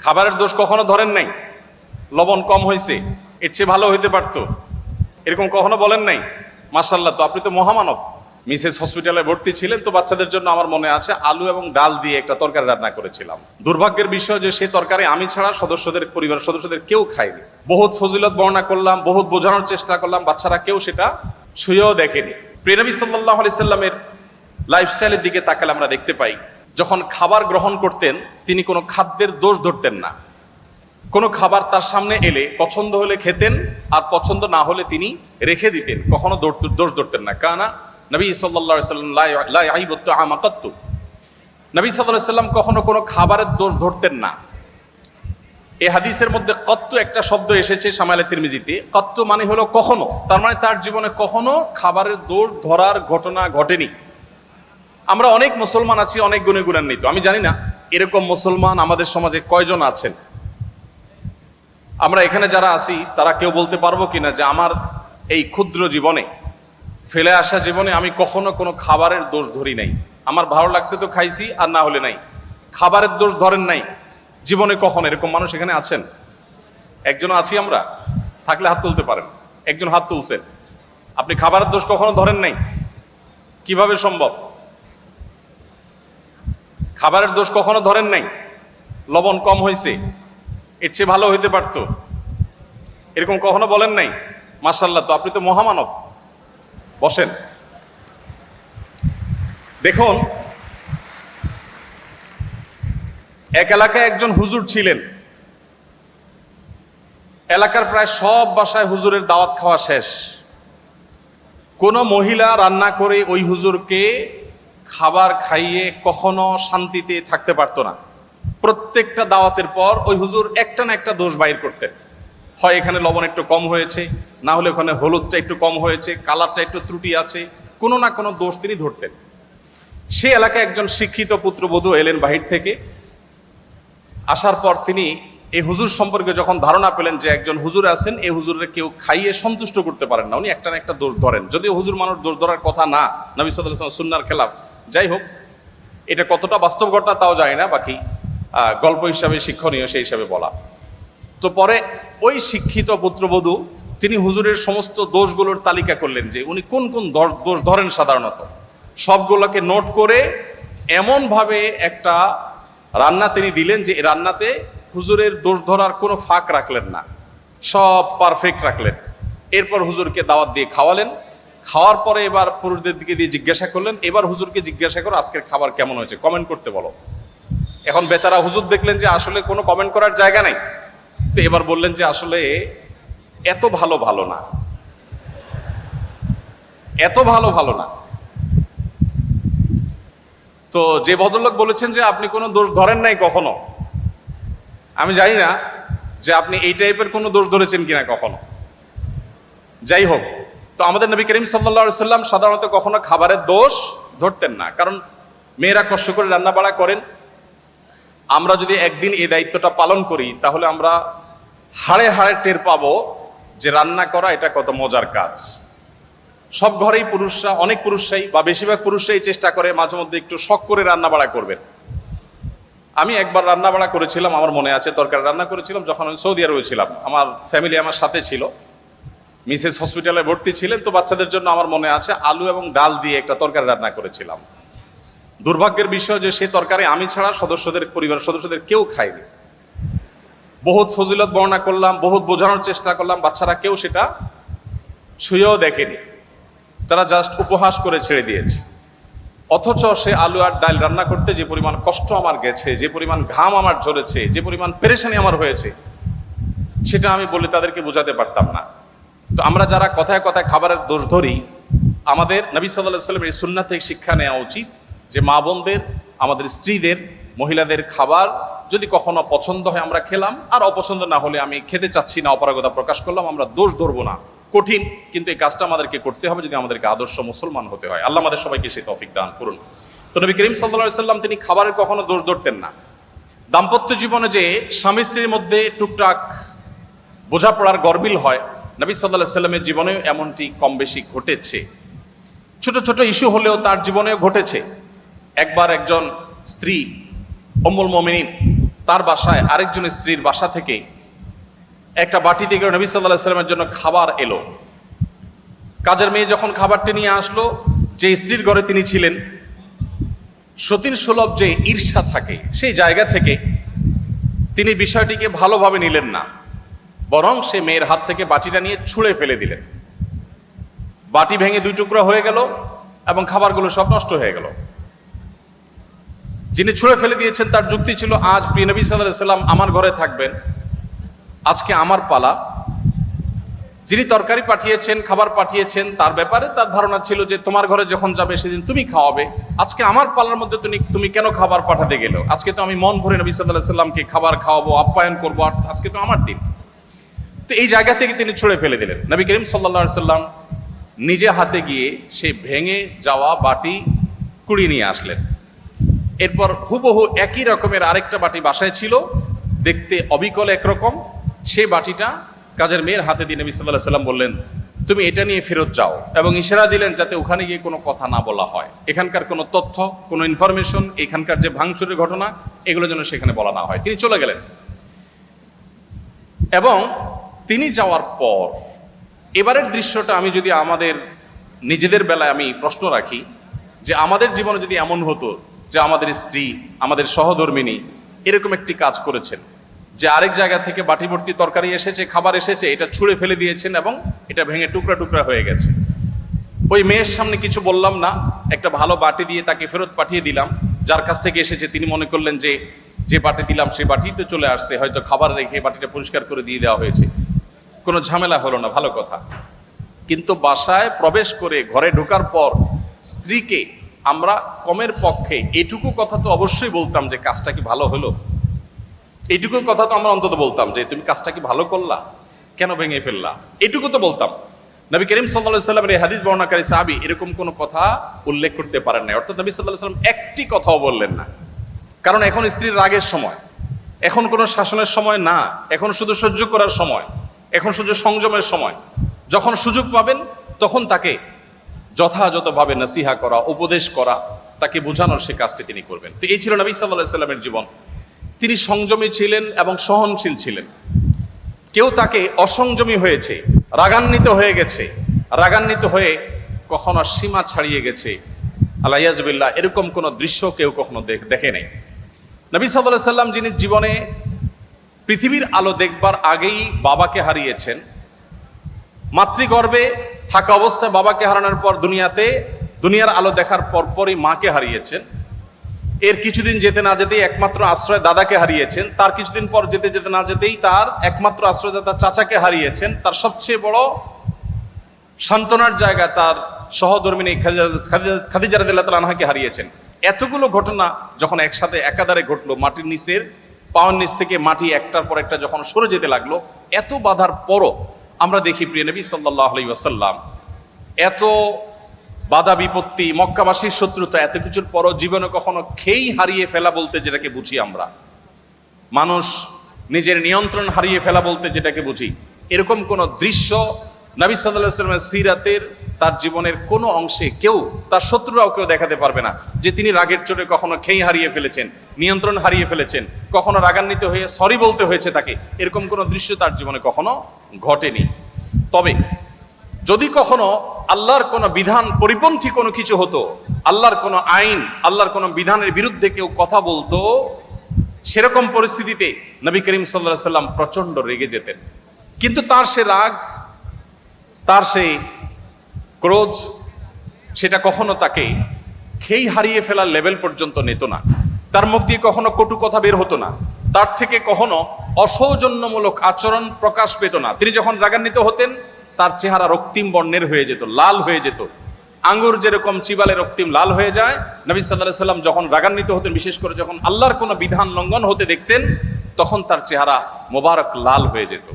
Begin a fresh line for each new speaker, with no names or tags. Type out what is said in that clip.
খাবারের দোষ কখনো ধরেন নাই? লবণ কম হয়েছে, এর চেয়ে ভালো হইতে পারতো, এরকম কখনো বলেন নাই? মাশাআল্লাহ, তো আপনি তো মহামানব। মিসেস হসপিটালে ভর্তি ছিলেন, তো বাচ্চাদের জন্য আমার মনে আছে আলু এবং ডাল দিয়ে একটা তরকারি রান্না করেছিলাম। দুর্ভাগ্যের বিষয় যে সেই তরকারি আমি ছাড়া পরিবারের সদস্যদের কেউ খায়নি। বহুত ফজিলত বর্ণনা করলাম, বহুত বোঝানোর চেষ্টা করলাম, বাচ্চারা কেউ সেটা ছুঁয়েও দেখেনি। প্রিয় নবী সাল্লাল্লাহু আলাইহি সাল্লামের লাইফস্টাইলের দিকে তাকালে আমরা দেখতে পাই, যখন খাবার গ্রহণ করতেন তিনি কোনো খাদ্যের দোষ ধরতেন না। কোনো খাবার তার সামনে এলে পছন্দ হলে খেতেন, আর পছন্দ না হলে তিনি রেখে দিতেন, কখনো দোষ ধরতেন না। কানা নবী সাল্লাল্লাহু আলাইহি সাল্লাম লা ইয়াইবু তাআমা কাত্তু। নবী সাল্লাল্লাহু আলাইহি সাল্লাম কখনো কোনো খাবারের দোষ ধরতেন না। এই হাদিসের মধ্যে কত্তু একটা শব্দ এসেছে শামাইলে তিরমিজিতে। কত্তু মানে হলো কখনো, তার মানে তার জীবনে কখনো খাবারের দোষ ধরার ঘটনা ঘটেনি। আমরা অনেক মুসলমান আছি, অনেক গুণে গুণান্বিত। আমি জানি না এরকম মুসলমান আমাদের সমাজে কয়জন আছেন। আমরা এখানে যারা আছি তারা কেউ বলতে পারবো কিনা যে আমার এই ক্ষুদ্র জীবনে, ফেলে আসা জীবনে আমি কখনো কোনো খাবারের দোষ ধরি নাই। আমার ভালো লাগছে তো খাইছি, আর না হলে নাই। খাবারের দোষ ধরেন নাই জীবনে কখনো, এরকম মানুষ এখানে আছেন? একজন আছি আমরা? থাকলে হাত তুলতে পারেন। একজন হাত তুলছেন। আপনি খাবারের দোষ কখনো ধরেন নাই? কিভাবে সম্ভব? খাবারের দোষ কখনো ধরেন নাই? লবণ কম হয়েছে, এর চেয়ে ভালো হইতে পারতো, এরকম কখনো বলেন নাই? মাশাআল্লাহ, তো আপনি তো মহামানব। বসেন। দেখুন, এক এলাকায় একজন হুজুর ছিলেন। এলাকার প্রায় সব বাসায় হুজুরের দাওয়াত খাওয়া শেষ। কোনো মহিলা রান্না করে ওই হুজুরকে খাবার খাইয়ে কখনো শান্তিতে থাকতে পারতো না। প্রত্যেকটা দাওয়াতের পর ওই হুজুর একটা না একটা দোষ বাইর করতেন। হয় এখানে লবণ একটু কম হয়েছে, না হলে ওখানে হলুদটা একটু কম হয়েছে, কালারটা একটু ত্রুটি আছে, কোনো না কোনো দোষ তিনি ধরতেন। সে এলাকায় একজন শিক্ষিত পুত্রবধূ এলেন বাহির থেকে। আসার পর তিনি এই হুজুর সম্পর্কে যখন ধারণা পেলেন যে একজন হুজুর আছেন, এই হুজুরের কেউ খাইয়ে সন্তুষ্ট করতে পারেন না, উনি একটা না একটা দোষ ধরেন। যদিও হুজুর মানুষ দোষ ধরার কথা না, নবী সাল্লাল্লাহু আলাইহি ওয়াসাল্লাম সুন্নাহর খেলাফ। যাই হোক, এটা কতটা বাস্তব ঘটনা তাও জানি না, বাকি গল্প হিসাবে শিক্ষণীয় সেই হিসাবে বলা। তো পরে ওই শিক্ষিত পুত্রবধূ তিনি হুজুরের সমস্ত দোষগুলোর তালিকা করলেন, যে উনি কোন কোন দোষ ধরেন সাধারণত। সবগুলোকে নোট করে এমনভাবে একটা রান্না তিনি দিলেন যে রান্নাতে হুজুরের দোষ ধরার কোনো ফাঁক রাখলেন না, সব পারফেক্ট রাখলেন। এরপর হুজুরকে দাওয়াত দিয়ে খাওয়ালেন। খাওয়ার পরে এবার পুরুষদের দিকে দিয়ে জিজ্ঞাসা করলেন, এবার হুজুরকে জিজ্ঞাসা করো আজকের খাবার কেমন হয়েছে, কমেন্ট করতে বলো। এখন বেচারা হুজুর দেখলেন যে আসলে কোনো কমেন্ট করার জায়গা নেই, তো এবার বললেন যে আসলে এত ভালো না, এত ভালো না। তো যে ভদ্রলোক বলেছেন যে আপনি কোনো দোষ ধরেন নাই কখনো, আমি জানি না যে আপনি এই টাইপের কোনো দোষ ধরেছেন কিনা কখনো। যাই হোক, তো আমাদের নবী করিম সাল্লাল্লাহু আলাইহি সাল্লাম সাধারণত কখনো খাবারের দোষ ধরতেন না, কারণ মেয়েরা কষ্ট করে রান্না বাড়া করেন। আমরা যদি একদিন এই দায়িত্বটা পালন করি তাহলে আমরা হাড়ে হাড়ে টের পাবো যে রান্না করা এটা কত মজার কাজ। সব ঘরেই পুরুষরা, অনেক পুরুষরাই বা বেশিরভাগ পুরুষরাই চেষ্টা করে মাঝে মধ্যে একটু শখ করে রান্না বাড়া করবেন। আমি একবার রান্না বাড়া করেছিলাম, আমার মনে আছে, তরকারি রান্না করেছিলাম যখন আমি সৌদি আরবে ছিলাম। আমার ফ্যামিলি আমার সাথে ছিল। মিসেস হসপিটালে ভর্তি ছিলেন, তো বাচ্চাদের জন্য আমার মনে আছে আলু এবং ডাল দিয়ে একটা তরকারি রান্না করেছিলাম। দুর্ভাগ্যের বিষয় যে সেই তরকারি আমি ছাড়া পরিবারের সদস্যদের কেউ খায়নি। বহুত ফজিলত বর্ণনা করলাম, বহুত বোঝানোর চেষ্টা করলাম, বাচ্চারা কেউ সেটা ছুঁয়েও দেখেনি, তারা জাস্ট উপহাস করে ছেড়ে দিয়েছে। অথচ সে আলু আর ডাল রান্না করতে যে পরিমাণ কষ্ট আমার গেছে, যে পরিমাণ ঘাম আমার ঝরেছে, যে পরিমাণ পেরেশানি আমার হয়েছে, সেটা আমি বলে তাদেরকে বোঝাতে পারতাম না। তো আমরা যারা কথায় কথায় খাবারের দোষ ধরি, আমাদের নবী সাল্লাল্লাহু আলাইহি ওয়াসাল্লামের এই সুন্নাহ থেকে শিক্ষা নেওয়া উচিত যে মা বোনদের, আমাদের স্ত্রীদের, মহিলাদের খাবার যদি কখনো পছন্দ হয় আমরা খেলাম, আর অপছন্দ না হলে আমি খেতে চাচ্ছি না, অপারগতা প্রকাশ করলাম, আমরা দোষ ধরবো না। কঠিন, কিন্তু এই কাজটা আমাদেরকে করতে হবে যদি আমাদেরকে আদর্শ মুসলমান হতে হয়। আল্লাহ আমাদের সবাইকে সেই তৌফিক দান করুন। তো নবী করিম সাল্লাল্লাহু আলাইহি ওয়াসাল্লাম তিনি খাবারের কখনো দোষ ধরতেন না। দাম্পত্য জীবনে যে স্বামী স্ত্রীর মধ্যে টুকটাক বোঝাপড়ার গরমিল হয়, নবী সাল্লাল্লাহু আলাইহি ওয়াসাল্লামের জীবনেও এমনটি কম বেশি ঘটেছে। ছোট ছোট ইস্যু হলেও তার জীবনেও ঘটেছে। একবার একজন স্ত্রী উম্মুল মুমিনিন তার বাসায় আরেকজন স্ত্রীর বাসা থেকে একটা বাটি থেকে নবী সাল্লাল্লাহু আলাইহি ওয়াসাল্লামের জন্য খাবার এলো। কাজের মেয়ে যখন খাবারটি নিয়ে আসলো, যে স্ত্রীর ঘরে তিনি ছিলেন, সতীন সুলভ যে ঈর্ষা থাকে, সেই জায়গা থেকে তিনি বিষয়টিকে ভালোভাবে নিলেন না, বরং সে মেয়ের হাত থেকে বাটিটা নিয়ে ছুঁড়ে ফেলে দিলেন। বাটি ভেঙে দুই টুকরা হয়ে গেল এবং খাবারগুলো সব নষ্ট হয়ে গেল। যিনি ছুঁড়ে ফেলে দিয়েছেন তার যুক্তি ছিল, আজ প্রিয় নবী সাল্লাল্লাহু আলাইহি ওয়াসাল্লাম আমার ঘরে থাকবেন, আজকে আমার পালা। যিনি তরকারি পাঠিয়েছেন, খাবার পাঠিয়েছেন, তার ব্যাপারে তার ধারণা ছিল যে তোমার ঘরে যখন যাবে সেদিন তুমি খাওয়াবে, আজকে আমার পালার মধ্যে তুমি কেন খাবার পাঠাতে গেলো? আজকে তো আমি মন ভরে নবী সাল্লাল্লাহু আলাইহি ওয়াসাল্লামকে খাবার খাওয়াবো, আপ্যায়ন করবো, আর আজকে তো আমার দিন। তো এই জায়গা থেকে তিনি ছুঁড়ে ফেলে দিলেন। নবী করিম সাল্লাল্লাহু আলাইহি ওয়াসাল্লাম নিজে হাতে গিয়ে সেই ভেঙে যাওয়া বাটি কুড়িয়ে নিয়ে আসলেন। এরপর হুবহু একই রকমের আরেকটা বাটি বাসায় ছিল, দেখতে অবিকল একরকম। সেই বাটিটা কাজের মেয়ের হাতে দিয়ে নবী সাল্লাল্লাহু আলাইহি ওয়াসাল্লাম বললেন, তুমি এটা নিয়ে ফেরত যাও, এবং ইশারা দিলেন যাতে ওখানে গিয়ে কোনো কথা না বলা হয়, এখানকার কোনো তথ্য, কোনো ইনফরমেশন, এখানকার যে ভাঙচুরের ঘটনা, এগুলো যেন সেখানে বলা না হয়। তিনি চলে গেলেন। এবং তিনি যাওয়ার পর এবারের দৃশ্যটা আমি যদি আমাদের নিজেদের বেলায় আমি প্রশ্ন রাখি, যে আমাদের জীবনে যদি এমন হতো যে আমাদের স্ত্রী, আমাদের সহধর্মিনী এরকম একটি কাজ করেছেন, যে আরেক জায়গা থেকে বাটি ভর্তি তরকারি এসেছে, খাবার এসেছে, এটা ছুঁড়ে ফেলে দিয়েছেন এবং এটা ভেঙে টুকরা টুকরা হয়ে গেছে। ওই মেয়ের সামনে কিছু বললাম না, একটা ভালো বাটি দিয়ে তাকে ফেরত পাঠিয়ে দিলাম। যার কাছ থেকে এসেছে তিনি মনে করলেন যে যে বাটি দিলাম সে বাটিতে চলে আসছে, হয়তো খাবার রেখে বাটিটা পরিষ্কার করে দিয়ে দেওয়া হয়েছে, কোনো ঝামেলা হলো না, ভালো কথা। কিন্তু বাসায় প্রবেশ করে ঘরে ঢোকার পর স্ত্রীকে আমরা কমের পক্ষে এটুকু কথা তো অবশ্যই বলতাম যে কাজটা কি ভালো হলো, এইটুকু কথা তো আমরা অন্তত বলতাম যে তুমি কাজটা কি ভালো করলা, কেন ভেঙে ফেললা, এটুকু তো বলতাম। নবী করিম সাল্লাল্লাহু আলাইহি ওয়াসাল্লামের এই হাদিস বর্ণনাকারী সাহাবী এরকম কোনো কথা উল্লেখ করতে পারেন না। অর্থাৎ নবী সাল্লাল্লাহু আলাইহি ওয়াসাল্লাম একটি কথাও বললেন না, কারণ এখন স্ত্রীর রাগের সময়, এখন কোনো শাসনের সময় না, এখন শুধু সহ্য করার সময়, এখন শুধু সংযমের সময়। যখন সুযোগ পাবেন তখন তাকে যথাযথভাবে নসিহা করা, উপদেশ করা, তাকে বোঝানোর সে কাজটি তিনি করবেন। তো এই ছিল নবী সাল্লাল্লাহু আলাইহি ওয়াসাল্লামের জীবন। তিনি সংযমী ছিলেন এবং সহনশীল ছিলেন। কেউ তাকে অসংযমী হয়েছে, রাগান্বিত হয়ে গেছে, রাগান্বিত হয়ে কখনো সীমা ছাড়িয়ে গেছে, আল্লাহ ইয়াজবিল্লাহ, এরকম কোনো দৃশ্য কেউ কখনো দেখে নেই। নবী সাল্লাল্লাহু আলাইহি ওয়াসাল্লাম যিনি জীবনে পৃথিবীর আলো দেখবার আগেই বাবাকে হারিয়েছেন, মাতৃগর্ভে থাকা অবস্থায় বাবাকে হারানোর পর দুনিয়ার আলো দেখার পরপরই মাকে হারিয়েছেন। এর কিছুদিন যেতে না যেতেই একমাত্র আশ্রয় দাদাকে হারিয়েছেন। তার কিছুদিন পর যেতে যেতে না যেতেই তার একমাত্র আশ্রয়দাতা চাচাকে হারিয়েছেন। তার সবচেয়ে বড় সান্ত্বনার জায়গা তার সহধর্মিনী খাদিজা রাদিয়াল্লাহু তাআলা আনহাকে হারিয়েছেন। এতগুলো ঘটনা যখন একসাথে একাধারে ঘটলো, মাটির নিচের পাওয়ার নিচ থেকে মাটি একটার পর একটা যখন সরে যেতে লাগলো, এত বাধার পরও আমরা দেখি প্রিয় নবী সাল্লাল্লাহু আলাইহি ওয়াসাল্লাম এত বাধা বিপত্তি, মক্কাবাসীর শত্রুতা, এত কিছুর পরও জীবনে কখনো খেই হারিয়ে ফেলা বলতে যেটাকে বুঝি আমরা, মানুষ নিজের নিয়ন্ত্রণ হারিয়ে ফেলা বলতে যেটাকে বুঝি, এরকম কোন দৃশ্য নবী সাল্লাল্লাহু আলাইহি ওয়াসাল্লামের সিরাতের, তার জীবনের কোনো অংশে কেউ, তার শত্রুরাও কেউ দেখাতে পারবে না যে তিনি রাগের চোটে কখনো খেই হারিয়ে ফেলেছেন, নিয়ন্ত্রণ হারিয়ে ফেলেছেন, কখনো রাগান্বিত হয়ে সরি বলতে হয়েছে তাকে, এরকম কোনো দৃশ্য তার জীবনে কখনো ঘটেনি। তবে যদি কখনো আল্লাহর কোনো বিধান পরিপন্থী কোনো কিছু হতো, আল্লাহর কোনো আইন, আল্লাহর কোনো বিধানের বিরুদ্ধে কেউ কথা বলতো, সেরকম পরিস্থিতিতে নবী করিম সাল্লাল্লাহু আলাইহি ওয়াসাল্লাম প্রচন্ড রেগে যেতেন। কিন্তু তার সে রাগ, তার সেই ক্রোধ, সেটা কখনো তাকে খেই হারিয়ে ফেলার লেভেল পর্যন্ত নিত না। তার মুখ দিয়ে কখনো কটু কথা বের হতো না, তার থেকে কখনো অসৌজন্যমূলক আচরণ প্রকাশ পেত না। তিনি যখন রাগান্বিত হতেন তার চেহারা রক্তিম বর্ণের হয়ে যেত, লাল হয়ে যেত, আঙ্গুর যেরকম চিবালে রক্তিম লাল হয়ে যায়। নবী সাল্লাল্লাহু আলাইহি ওয়াসাল্লাম যখন রাগান্বিত হতেন, বিশেষ করে যখন আল্লাহর কোনো বিধান লঙ্ঘন হতে দেখতেন, তখন তার চেহারা মোবারক লাল হয়ে যেত।